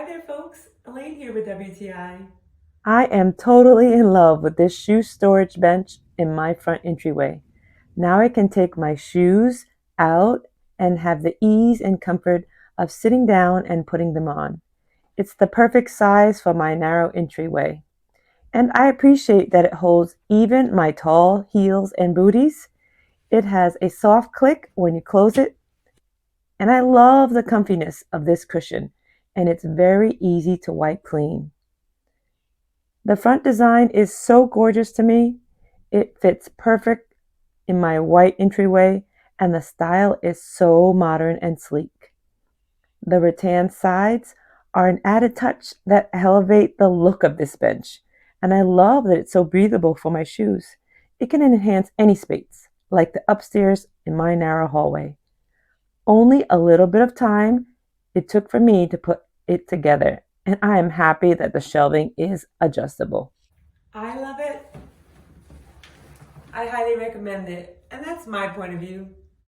there, folks. Elaine here with WTI. I am totally in love with this shoe storage bench in my front entryway. Now I can take my shoes out and have the ease and comfort of sitting down and putting them on. It's the perfect size for my narrow entryway. And I appreciate that it holds even my tall heels and booties. It has a soft click when you close it, and I love the comfiness of this cushion, and it's very easy to wipe clean. The front design is so gorgeous to me. It fits perfect in my white entryway, and the style is so modern and sleek. The rattan sides are an added touch that elevate the look of this bench, and I love that it's so breathable for my shoes. It can enhance any space, like the upstairs in my narrow hallway. Only a little bit of time it took for me to put it together, and I am happy that the shelving is adjustable. I love it. I highly recommend it. And that's my point of view.